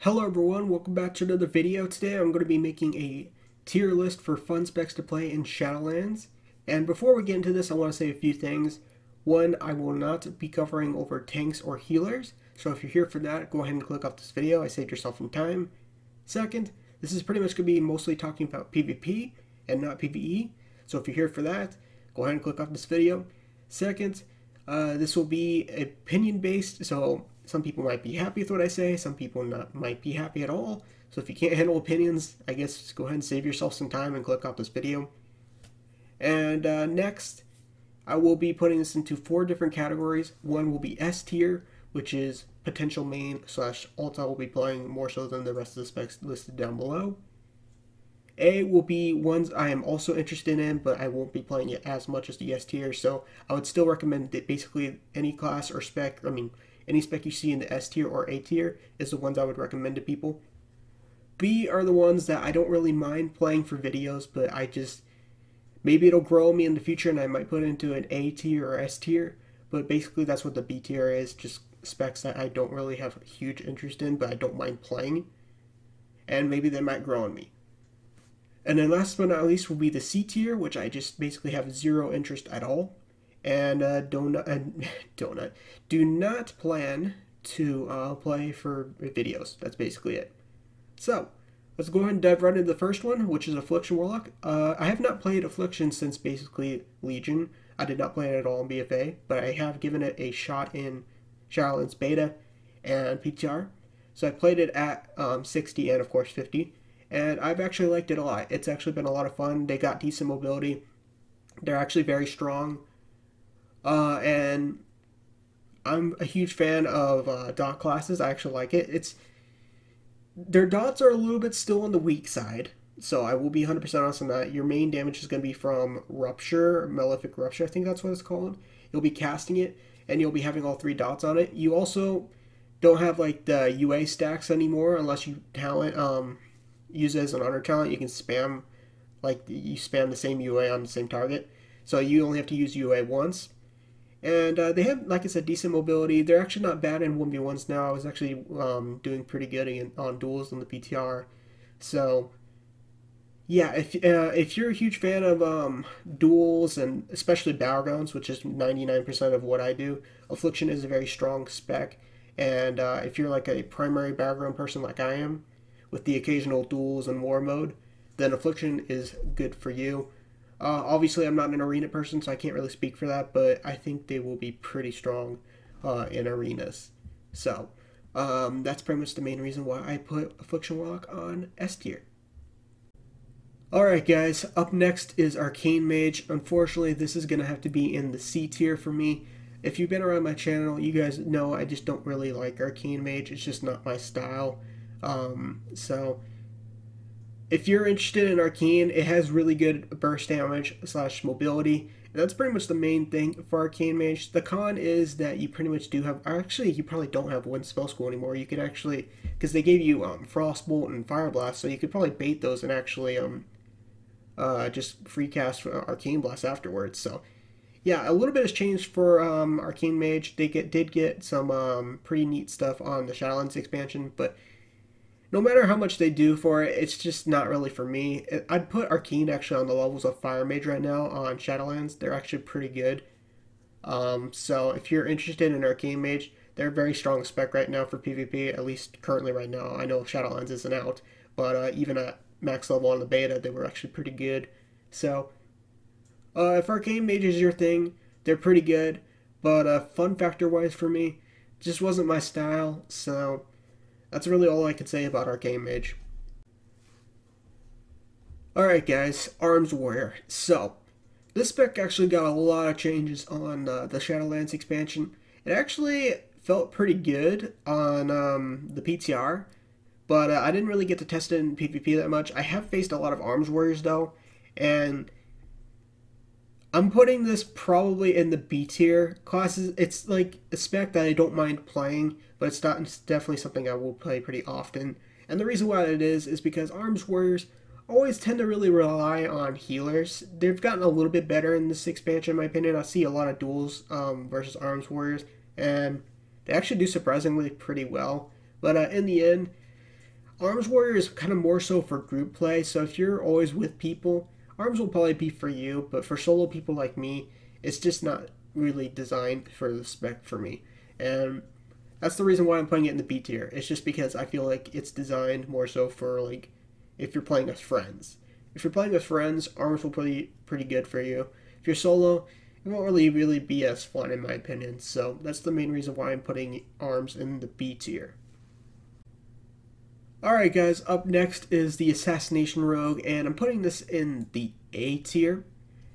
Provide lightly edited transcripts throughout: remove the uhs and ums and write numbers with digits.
Hello everyone, welcome back to another video. Today I'm going to be making a tier list for fun specs to play in Shadowlands. And before we get into this, I want to say a few things. One, I will not be covering over tanks or healers, so if you're here for that, go ahead and click off this video. I saved yourself some time. Second, this is pretty much going to be mostly talking about PvP and not PvE, so if you're here for that, go ahead and click off this video. Second, this will be opinion based, so some people might be happy with what I say, some people might be happy at all. So if you can't handle opinions, I guess just go ahead and save yourself some time and click off this video. And next, I will be putting this into 4 different categories. One will be S tier, which is potential main / alt I will be playing more so than the rest of the specs listed down below. A will be ones I am also interested in, but I won't be playing it as much as the S tier, so I would still recommend that basically any class or spec, any spec you see in the S tier or A tier is the ones I would recommend to people. B are the ones that I don't really mind playing for videos, but maybe it'll grow me in the future and I might put it into an A tier or S tier, but basically that's what the B tier is, just specs that I don't really have a huge interest in, but I don't mind playing, and maybe they might grow on me. And then last but not least will be the C tier, which I just basically have zero interest at all, and do not plan to play for videos. That's basically it. So let's go ahead and dive right into the first one, which is Affliction Warlock. I have not played Affliction since basically Legion. I did not play it at all in BFA, but I have given it a shot in Shadowlands Beta and PTR. So I played it at 60 and of course 50. And I've actually liked it a lot. It's actually been a lot of fun. They got decent mobility. They're actually very strong. And I'm a huge fan of dot classes. I actually like it. Their dots are a little bit still on the weak side, so I will be 100% honest on that. Your main damage is going to be from Rupture, Malefic Rupture, I think that's what it's called. You'll be casting it, and you'll be having all 3 dots on it. You also don't have like the UA stacks anymore unless you use it as an honor talent. You can spam, you spam the same UA on the same target. So you only have to use UA once. And they have, like I said, decent mobility. They're actually not bad in 1v1s now. I was actually doing pretty good on duels on the PTR. So, yeah, if you're a huge fan of duels and especially battlegrounds, which is 99% of what I do, Affliction is a very strong spec. And if you're like a primary battleground person like I am, with the occasional duels and war mode, then Affliction is good for you. Obviously, I'm not an arena person, so I can't really speak for that, but I think they will be pretty strong in arenas. So, that's pretty much the main reason why I put Affliction Warlock on S tier. Alright guys, up next is Arcane Mage. Unfortunately, this is going to have to be in the C tier for me. If you've been around my channel, you guys know I just don't really like Arcane Mage. It's just not my style. So if you're interested in Arcane, it has really good burst damage / mobility. And that's pretty much the main thing for Arcane Mage. The con is that you pretty much do have, actually you probably don't have Wind Spell School anymore. You could actually, because they gave you Frostbolt and Fire Blast, so you could probably bait those and actually just free cast Arcane Blast afterwards. So yeah, a little bit has changed for Arcane Mage. They did get some pretty neat stuff on the Shadowlands expansion, but no matter how much they do for it, it's just not really for me. I'd put Arcane actually on the levels of Fire Mage right now on Shadowlands. They're actually pretty good. So if you're interested in Arcane Mage, they're a very strong spec right now for PvP, at least currently right now. I know Shadowlands isn't out, but even at max level on the beta, they were actually pretty good. So if Arcane Mage is your thing, they're pretty good, but fun factor wise for me, just wasn't my style, so that's really all I can say about Arcane Mage. Alright guys, Arms Warrior. So, this spec actually got a lot of changes on the Shadowlands expansion. It actually felt pretty good on the PTR, but I didn't really get to test it in PvP that much. I have faced a lot of Arms Warriors though, and I'm putting this probably in the B tier classes. It's like a spec that I don't mind playing, but it's definitely something I will play pretty often. And the reason why that is because Arms Warriors always tend to really rely on healers. They've gotten a little bit better in this expansion, in my opinion. I see a lot of duels versus Arms Warriors, and they actually do surprisingly pretty well. But in the end, Arms Warrior is kind of more so for group play, so if you're always with people, Arms will probably be for you, but for solo people like me, it's just not really designed for the spec for me. And that's the reason why I'm putting it in the B tier. It's just because I feel like it's designed more so for like if you're playing with friends. If you're playing with friends, Arms will be pretty good for you. If you're solo, it won't really be as fun in my opinion. So that's the main reason why I'm putting Arms in the B tier. Alright guys, up next is the Assassination Rogue, and I'm putting this in the A tier.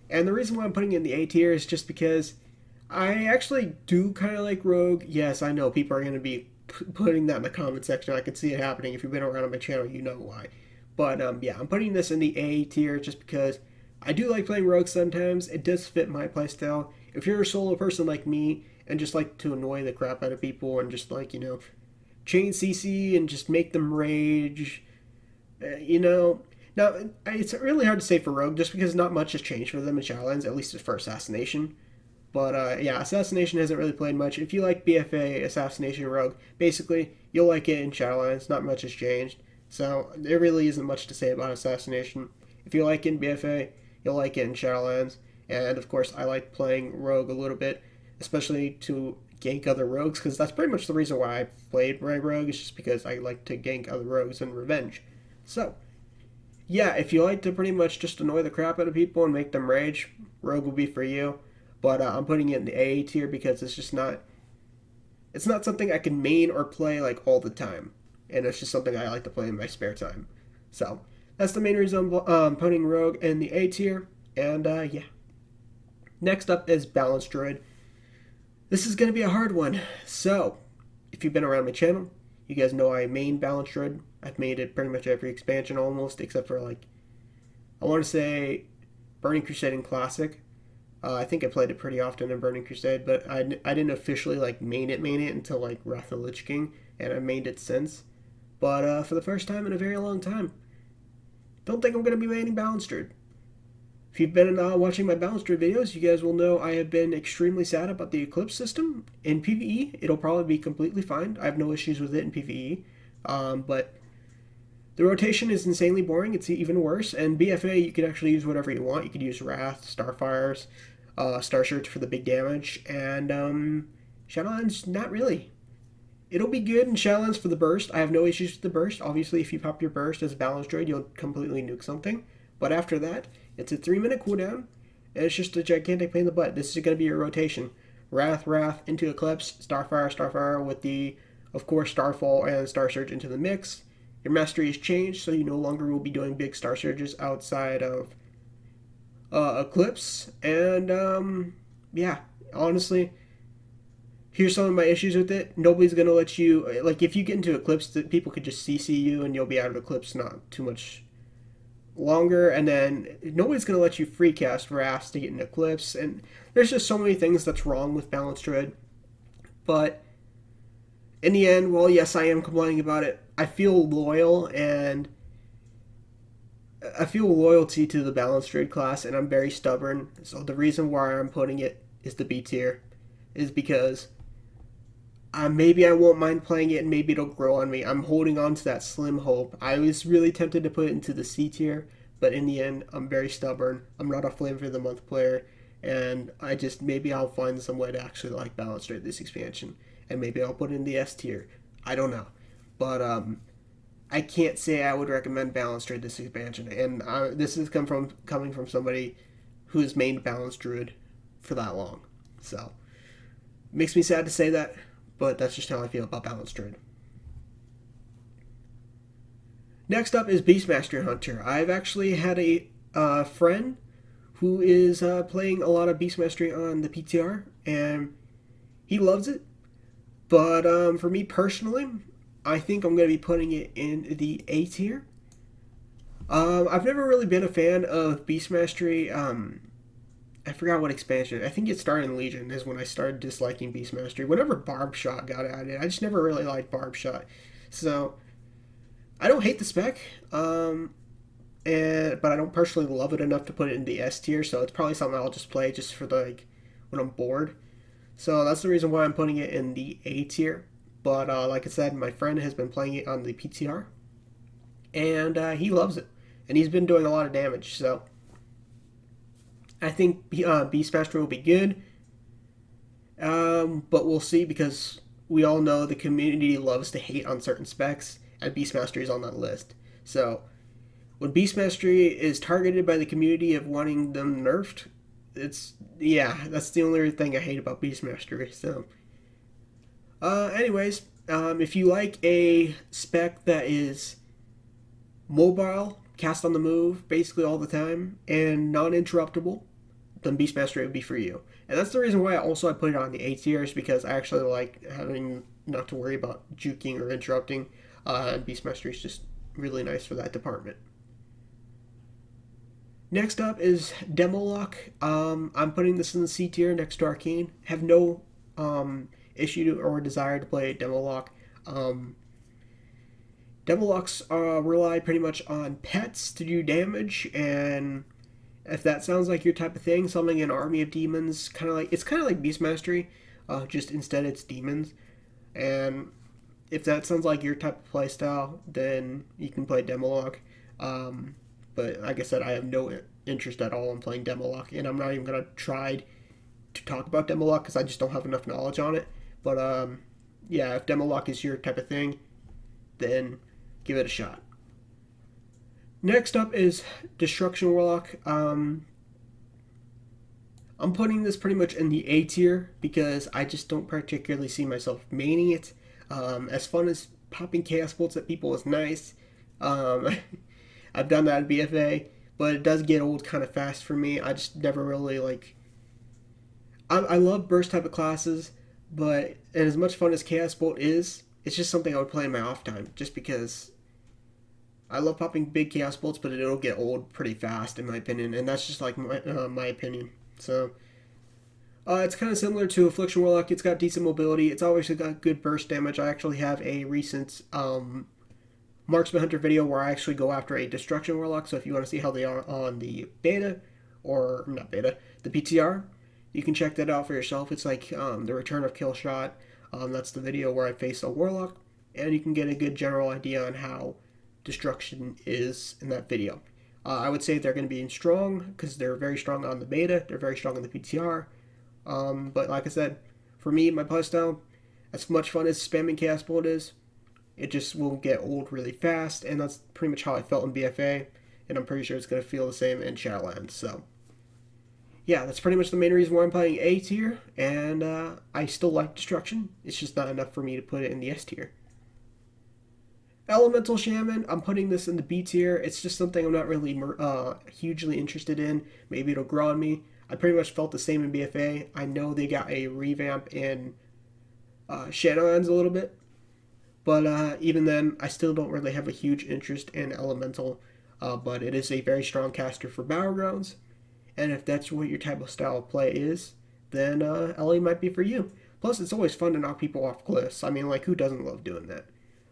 And the reason why I'm putting it in the A tier is just because I actually do kind of like Rogue. Yes, I know people are going to be putting that in the comment section. I can see it happening. If you've been around on my channel, you know why. But yeah, I'm putting this in the A tier just because I do like playing Rogue sometimes. It does fit my playstyle. If you're a solo person like me and just like to annoy the crap out of people and just like, chain CC and just make them rage, Now, it's really hard to say for Rogue just because not much has changed for them in Shadowlands, at least for Assassination. But yeah, Assassination hasn't really played much. If you like BFA, Assassination Rogue, basically, you'll like it in Shadowlands. Not much has changed. So there really isn't much to say about Assassination. If you like it in BFA, you'll like it in Shadowlands. And of course, I like playing Rogue a little bit, especially to gank other rogues, because that's pretty much the reason why I played my Rogue, is just because I like to gank other rogues and revenge. So, yeah, if you like to pretty much just annoy the crap out of people and make them rage, Rogue will be for you. But I'm putting it in the A tier because it's not something I can main or play like all the time. And it's just something I like to play in my spare time. So, that's the main reason I'm putting Rogue in the A tier. And yeah. Next up is Balanced Druid. This is going to be a hard one. So, if you've been around my channel, you guys know I main Balanced Druid. I've made it pretty much every expansion almost, except for like, I want to say Burning Crusade and Classic. I think I played it pretty often in Burning Crusade, but I didn't officially like main it until like Wrath of the Lich King, and I've mained it since. But for the first time in a very long time, don't think I'm going to be maining Balanced Druid. If you've been watching my Balanced Druid videos, you guys will know I have been extremely sad about the Eclipse system. In PvE, it'll probably be completely fine. I have no issues with it in PvE, but the rotation is insanely boring. It's even worse. And BFA, you can actually use whatever you want. You could use Wrath, Starfires, Star Search for the big damage, and Shadowlands, not really. It'll be good in Shadowlands for the burst. I have no issues with the burst. Obviously, if you pop your burst as a Balanced Druid, you'll completely nuke something. But after that, it's a 3-minute cooldown, and it's just a gigantic pain in the butt. This is going to be your rotation. Wrath, Wrath, into Eclipse, Starfire, Starfire, with the, of course, Starfall and Star Surge into the mix. Your mastery is changed, so you no longer will be doing big Star Surges outside of Eclipse. And, yeah, honestly, here's some of my issues with it. Nobody's going to let you, like, if you get into Eclipse, people could just CC you, and you'll be out of Eclipse not too much longer, and then nobody's going to let you free cast Wrath to get an Eclipse, and there's just so many things that's wrong with Balanced Druid. But in the end, well, yes, I am complaining about it. I feel loyal, and I feel loyalty to the Balanced Druid class, and I'm very stubborn. So the reason why I'm putting it is the B tier is because maybe I won't mind playing it, and maybe it'll grow on me. I'm holding on to that slim hope. I was really tempted to put it into the C tier, but in the end, I'm very stubborn. I'm not a Flavor of the Month player, and maybe I'll find some way to actually like Balanced Druid this expansion, and maybe I'll put it in the S tier. I don't know. But I can't say I would recommend Balanced Druid this expansion, and this is coming from somebody who's mained Balanced Druid for that long. So, makes me sad to say that, but that's just how I feel about Balanced Druid. Next up is Beastmaster Hunter. I've actually had a friend who is playing a lot of Beastmastery on the PTR, and he loves it. But for me personally, I think I'm going to be putting it in the A tier. I've never really been a fan of Beastmastery. I forgot what expansion. I think it started in Legion is when I started disliking Beastmastery. Whenever Barb Shot got added, I just never really liked Barb Shot. So, I don't hate the spec, but I don't personally love it enough to put it in the S tier, so it's probably something I'll just play just for when I'm bored. So that's the reason why I'm putting it in the A tier. But like I said, my friend has been playing it on the PTR, and he loves it, and he's been doing a lot of damage. So I think Beastmaster will be good, but we'll see because we all know the community loves to hate on certain specs, and Beastmaster is on that list. So when Beastmastery is targeted by the community of wanting them nerfed, that's the only thing I hate about Beastmastery. So, anyways, if you like a spec that is mobile, cast on the move, basically all the time, and non-interruptible, then Beastmastery would be for you. And that's the reason why I put it on the A tier, is because I actually like having not to worry about juking or interrupting, and Beastmastery is just really nice for that department. Next up is Demolock. I'm putting this in the C tier next to Arcane. Have no issue or desire to play Demolock. Demolocks rely pretty much on pets to do damage, and if that sounds like your type of thing, summoning an army of demons, it's kind of like Beastmastery, just instead it's demons. And if that sounds like your type of playstyle, then you can play Demolock. But like I said, I have no interest at all in playing Demolock, and I'm not even going to try to talk about Demolock because I just don't have enough knowledge on it. But yeah, if Demolock is your type of thing, then give it a shot. Next up is Destruction Warlock. I'm putting this pretty much in the A tier because I just don't particularly see myself maining it. As fun as popping chaos bolts at people is nice. I've done that in BFA, but it does get old kind of fast for me. I just never really like... I love burst type of classes, but and as much fun as Chaos Bolt is, it's just something I would play in my off time, just because I love popping big Chaos Bolts, but it'll get old pretty fast, in my opinion, and that's just like my opinion. So, it's kind of similar to Affliction Warlock. It's got decent mobility. It's obviously got good burst damage. I actually have a recent Marksman Hunter video where I actually go after a Destruction Warlock, so if you want to see how they are on the beta, or not beta, the PTR, you can check that out for yourself. It's like the Return of Killshot. That's the video where I face a Warlock, and you can get a good general idea on how Destruction is in that video. I would say they're going to be strong, because they're very strong on the beta, they're very strong on the PTR, but like I said, for me, my playstyle, as much fun as spamming Chaos Bolt is, it just will get old really fast, and that's pretty much how I felt in BFA, and I'm pretty sure it's going to feel the same in Shadowlands. So yeah, that's pretty much the main reason why I'm playing A tier, and I still like Destruction. It's just not enough for me to put it in the S tier. Elemental Shaman, I'm putting this in the B tier. It's just something I'm not really hugely interested in. Maybe it'll grow on me. I pretty much felt the same in BFA. I know they got a revamp in Shadowlands a little bit, but even then, I still don't really have a huge interest in Elemental, but it is a very strong caster for Battlegrounds, and if that's what your type of style of play is, then LE might be for you. Plus, it's always fun to knock people off cliffs. I mean, like, who doesn't love doing that?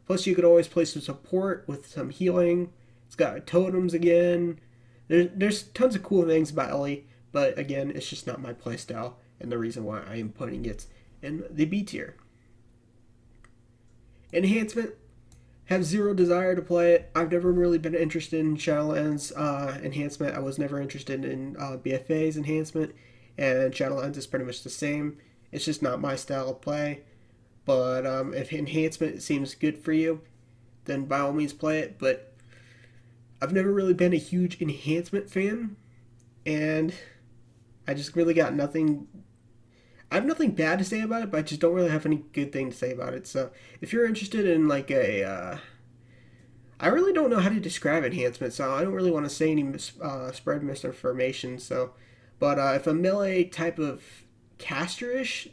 Plus, you could always play some support with some healing. It's got totems again. There's tons of cool things about LE, but again, it's just not my playstyle, and the reason why I am putting it in the B tier. Enhancement, have zero desire to play it. I've never really been interested in Shadowlands Enhancement. I was never interested in BFA's Enhancement, and Shadowlands is pretty much the same. It's just not my style of play. But if Enhancement seems good for you, then by all means play it. But I've never really been a huge Enhancement fan, and I just really got nothing... I have nothing bad to say about it, but I just don't really have any good thing to say about it. So if you're interested in like a... I really don't know how to describe Enhancement, so I don't really want to say any spread misinformation. So, but if a melee type of caster-ish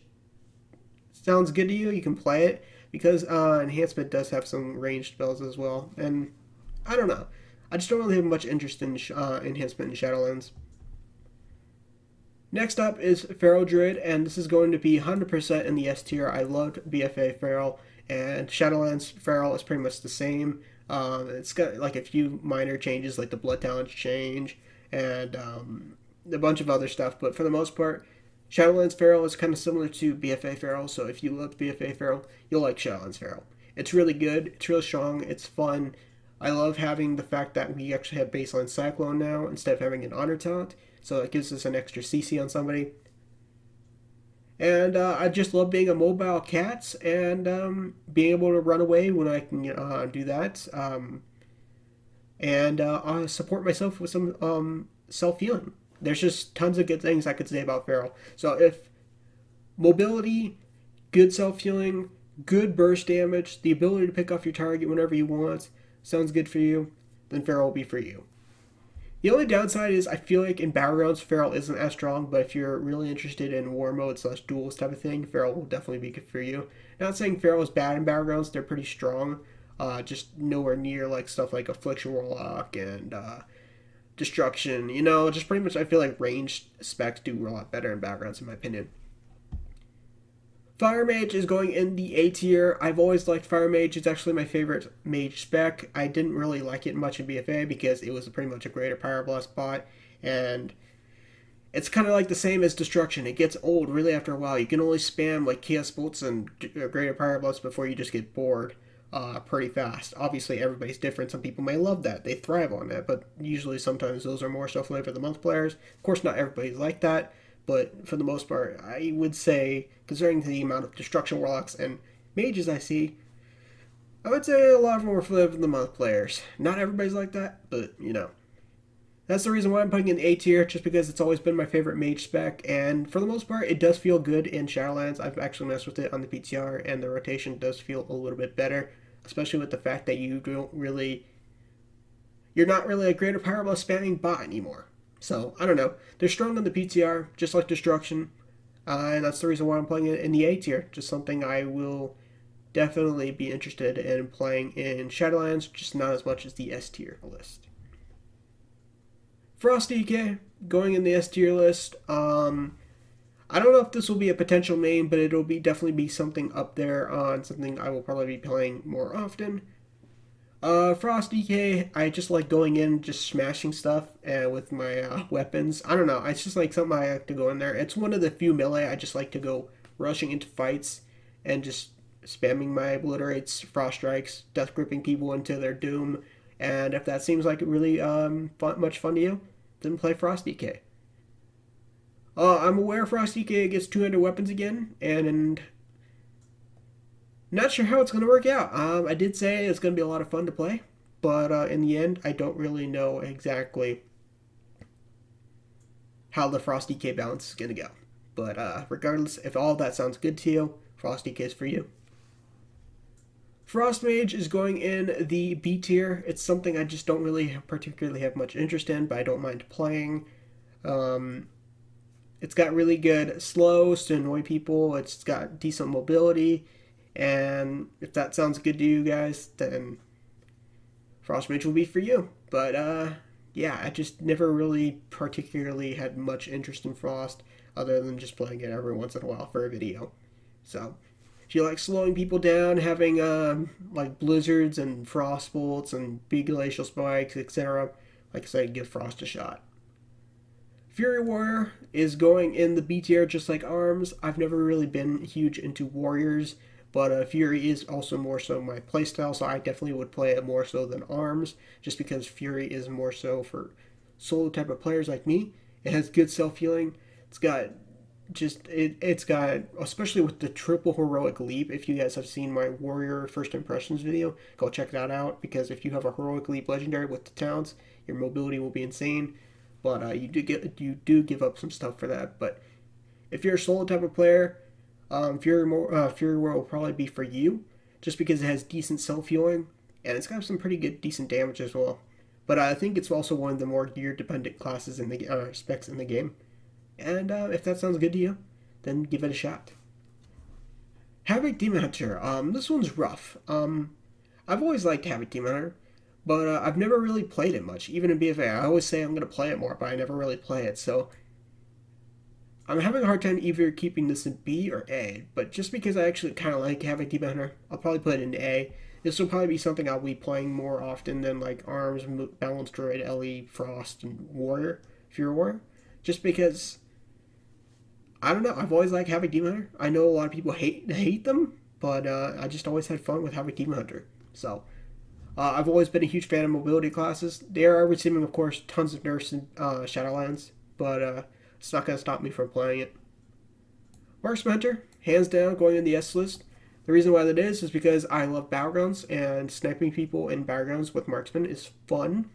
sounds good to you, you can play it, because Enhancement does have some ranged spells as well. And I don't know. I just don't really have much interest in Enhancement in Shadowlands. Next up is Feral Druid, and this is going to be 100% in the S tier. I loved BFA Feral, and Shadowlands Feral is pretty much the same. It's got like a few minor changes, like the blood talent change, and a bunch of other stuff, but for the most part, Shadowlands Feral is kind of similar to BFA Feral, so if you loved BFA Feral, you'll like Shadowlands Feral. It's really good, it's real strong, it's fun. I love having the fact that we actually have baseline Cyclone now instead of having an Honor talent, so it gives us an extra CC on somebody. And I just love being a mobile cat and being able to run away when I can do that. And I support myself with some self healing. There's just tons of good things I could say about Feral. So if mobility, good self healing, good burst damage, the ability to pick off your target whenever you want sounds good for you, then Feral will be for you. The only downside is I feel like in Battlegrounds, Feral isn't as strong, but if you're really interested in war mode / duels type of thing, Feral will definitely be good for you. Not saying Feral is bad in Battlegrounds, they're pretty strong, just nowhere near like stuff like Affliction Warlock and Destruction. You know, just pretty much I feel like ranged specs do a lot better in Battlegrounds in my opinion. Fire Mage is going in the A tier. I've always liked Fire Mage. It's actually my favorite mage spec. I didn't really like it much in BFA because it was pretty much a greater Pyroblast bot, and it's kind of like the same as Destruction. It gets old really after a while. You can only spam like Chaos Bolts and greater Pyroblast before you just get bored pretty fast. Obviously, everybody's different. Some people may love that. They thrive on that, but usually sometimes those are more so for the month players. Of course, not everybody's like that. But for the most part, I would say, considering the amount of Destruction Warlocks and Mages I see, I would say a lot of them are for the month players. Not everybody's like that, but, you know. That's the reason why I'm putting in A tier, just because it's always been my favorite Mage spec, and for the most part, it does feel good in Shadowlands. I've actually messed with it on the PTR, and the rotation does feel a little bit better, especially with the fact that you're not really a greater Pyroblast spamming bot anymore. So, I don't know. They're strong on the PTR, just like Destruction. And that's the reason why I'm playing it in the A tier. Just something I will definitely be interested in playing in Shadowlands, just not as much as the S tier list. Frost DK, going in the S tier list. I don't know if this will be a potential main, but it'll definitely be something up there on something I will probably be playing more often. Frost DK, I just like going in, just smashing stuff with my weapons. I don't know, it's just like something I like to go in there. It's one of the few melee I just like to go rushing into fights and just spamming my obliterates, frost strikes, death gripping people into their doom. And if that seems like really much fun to you, then play Frost DK. I'm aware Frost DK gets 200 weapons again, and not sure how it's going to work out. I did say it's going to be a lot of fun to play, but in the end, I don't really know exactly how the Frost DK balance is going to go. But regardless, if all of that sounds good to you, Frost DK is for you. Frost Mage is going in the B tier. It's something I just don't really particularly have much interest in, but I don't mind playing. It's got really good slows to annoy people. It's got decent mobility. And if that sounds good to you guys, then Frost Mage will be for you. But yeah, I just never really particularly had much interest in Frost other than just playing it every once in a while for a video. So if you like slowing people down, having like blizzards and frost bolts and big glacial spikes, etc., like I said, give Frost a shot. Fury Warrior is going in the B tier just like Arms. I've never really been huge into Warriors, but Fury is also more so my playstyle, so I definitely would play it more so than Arms, just because Fury is more so for solo type of players like me. It has good self-healing. It's got it's got, especially with the triple heroic leap, if you guys have seen my Warrior first impressions video, go check that out, because if you have a heroic leap legendary with the talents, your mobility will be insane, but you do give up some stuff for that. But if you're a solo type of player, Fury Warrior will probably be for you, just because it has decent self-healing, and it's got some pretty good, decent damage as well. But I think it's also one of the more gear-dependent classes in the specs in the game. And if that sounds good to you, then give it a shot. Havoc Demon Hunter. This one's rough. I've always liked Havoc Demon Hunter, but I've never really played it much, even in BFA. I always say I'm going to play it more, but I never really play it, so I'm having a hard time either keeping this in B or A, but just because I actually kind of like Havoc Demon Hunter, I'll probably put it in A. This will probably be something I'll be playing more often than like Arms, Balance Droid, Ellie, Frost, and Warrior, Fury Warrior, just because I don't know. I've always liked Havoc Demon Hunter. I know a lot of people hate them, but I just always had fun with Havoc Demon Hunter. So I've always been a huge fan of mobility classes. There are receiving, of course, tons of nerfs in Shadowlands, but it's not going to stop me from playing it. Marksman Hunter, hands down, going in the S list. The reason why that is because I love battlegrounds, and sniping people in battlegrounds with Marksman is fun.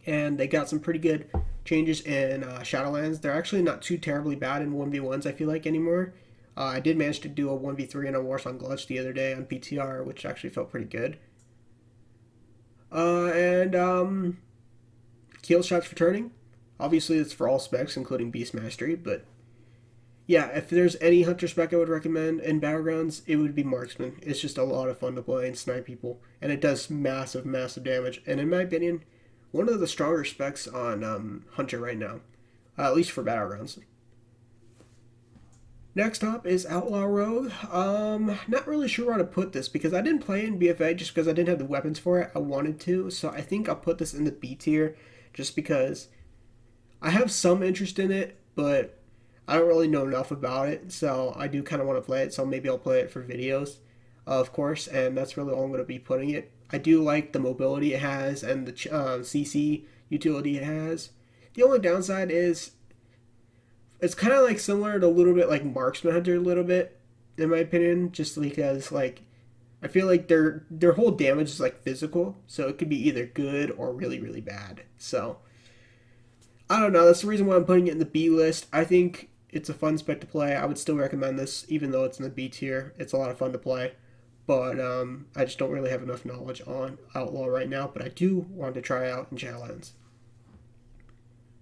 And they got some pretty good changes in Shadowlands. They're actually not too terribly bad in 1v1s, I feel like, anymore. I did manage to do a 1v3 in a Warsong Glitch the other day on PTR, which actually felt pretty good. And kill shots for turning. Obviously, it's for all specs, including Beast Mastery, but yeah, if there's any Hunter spec I would recommend in Battlegrounds, it would be Marksman. It's just a lot of fun to play and snipe people, and it does massive, massive damage. And in my opinion, one of the stronger specs on Hunter right now, at least for Battlegrounds. Next up is Outlaw Rogue. Not really sure how to put this because I didn't play in BFA just because I didn't have the weapons for it. I wanted to, so I think I'll put this in the B tier just because I have some interest in it, but I don't really know enough about it, so I do kind of want to play it, so maybe I'll play it for videos, of course, and that's really all I'm going to be putting it. I do like the mobility it has and the CC utility it has. The only downside is it's kind of like similar to a little bit like Marksman Hunter a little bit, in my opinion, just because like I feel like their whole damage is like physical, so it could be either good or really, really bad. So I don't know, that's the reason why I'm putting it in the B list. I think it's a fun spec to play. I would still recommend this, even though it's in the B tier. It's a lot of fun to play. But I just don't really have enough knowledge on Outlaw right now. But I do want to try out in Shadowlands.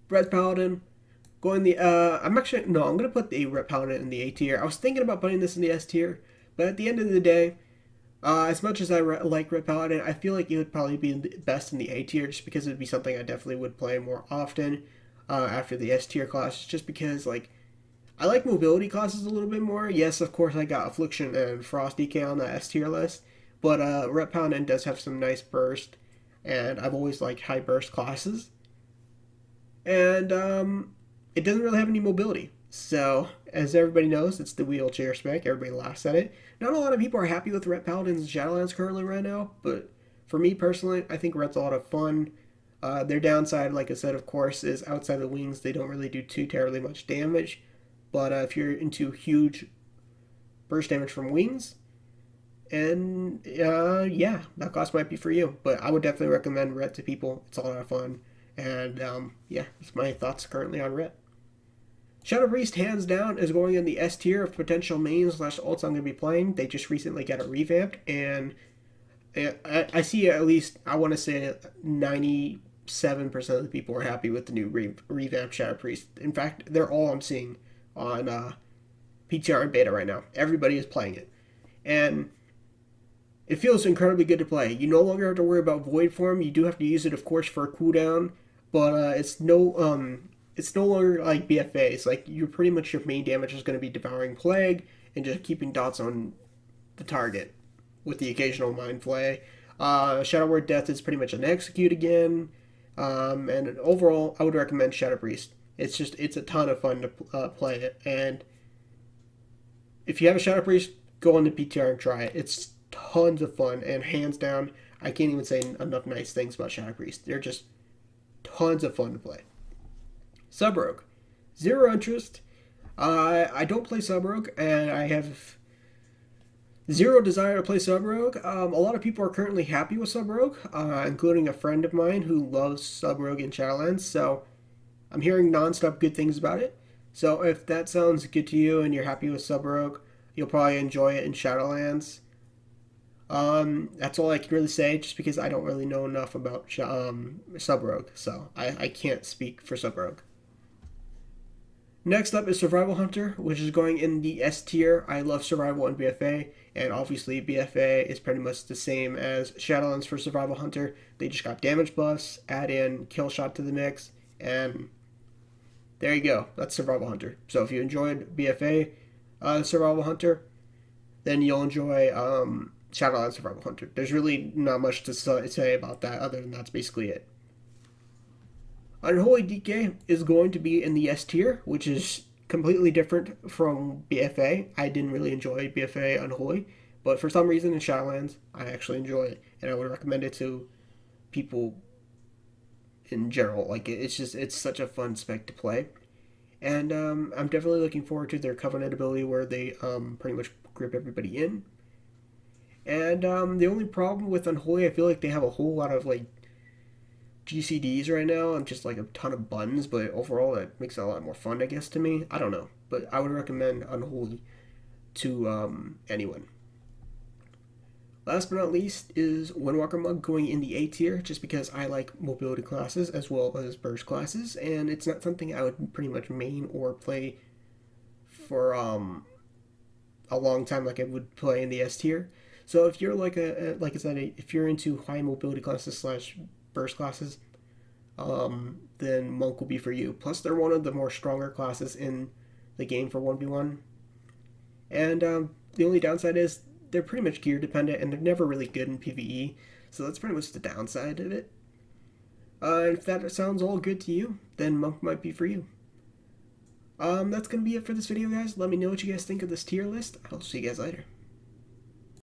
Red Paladin. I'm going to put the Red Paladin in the A tier. I was thinking about putting this in the S tier. But at the end of the day, as much as I like Red Paladin, I feel like it would probably be best in the A tier. Just because it would be something I definitely would play more often after the S tier classes. Just because, like, I like mobility classes a little bit more. Yes, of course, I got Affliction and Frost DK on the S tier list, but Red Paladin does have some nice burst, and I've always liked high burst classes. And it doesn't really have any mobility. So, as everybody knows, it's the wheelchair spec. Everybody laughs at it. Not a lot of people are happy with Red Paladins and Shadowlands currently right now, but for me personally, I think Red's a lot of fun. Their downside, like I said, of course, is outside the wings, they don't really do too terribly much damage. But if you're into huge burst damage from wings, and yeah, that class might be for you. But I would definitely recommend Ret to people. It's a lot of fun. And yeah, that's my thoughts currently on Ret. Shadow Priest, hands down, is going in the S tier of potential mains / ults I'm going to be playing. They just recently got it revamped, and I see at least, I want to say 97% of the people are happy with the new revamped Shadow Priest. In fact, they're all I'm seeing on PTR and beta right now. Everybody is playing it, and it feels incredibly good to play. You no longer have to worry about void form. You do have to use it, of course, for a cooldown, but it's no longer like BFA. It's like you're pretty much, your main damage is going to be Devouring Plague and just keeping dots on the target with the occasional Mind Flay. Shadow Word Death is pretty much an execute again, and overall, I would recommend Shadow Priest. It's a ton of fun to play it, and if you have a Shadow Priest, go on the PTR and try it. It's tons of fun, and hands down, I can't even say enough nice things about Shadow Priest. They're just tons of fun to play. Sub Rogue, zero interest. I don't play Sub Rogue, and I have zero desire to play Sub Rogue. A lot of people are currently happy with Sub Rogue, including a friend of mine who loves Sub Rogue in Shadowlands, so I'm hearing non-stop good things about it. So if that sounds good to you and you're happy with Sub Rogue, you'll probably enjoy it in Shadowlands. That's all I can really say, just because I don't really know enough about Sub Rogue, so I can't speak for Sub Rogue. Next up is Survival Hunter, which is going in the S tier. I love Survival and BFA, and obviously BFA is pretty much the same as Shadowlands for Survival Hunter. They just got damage buffs, add in kill shot to the mix, and there you go. That's Survival Hunter. So if you enjoyed BFA Survival Hunter, then you'll enjoy Shadowlands Survival Hunter. There's really not much to say about that other than that's basically it. Unholy DK is going to be in the S tier, which is completely different from BFA. I didn't really enjoy BFA Unholy, but for some reason in Shadowlands, I actually enjoy it. and I would recommend it to people in general. Like it's such a fun spec to play, and I'm definitely looking forward to their Covenant ability where they pretty much grip everybody in. And the only problem with Unholy, I feel like they have a whole lot of like GCDs right now and just like a ton of buttons, but overall that makes it a lot more fun, I guess, to me. I don't know, but I would recommend Unholy to anyone. Last but not least is Windwalker Mug going in the A tier, just because I like mobility classes as well as burst classes, and it's not something I would pretty much main or play for a long time like I would play in the S tier. So if you're like like I said, if you're into high mobility classes slash burst classes, then Monk will be for you. Plus, they're one of the more stronger classes in the game for 1v1. And the only downside is they're pretty much gear dependent and they're never really good in PvE. So that's pretty much the downside of it. If that sounds all good to you, then Monk might be for you. That's going to be it for this video, guys. Let me know what you guys think of this tier list. I'll see you guys later.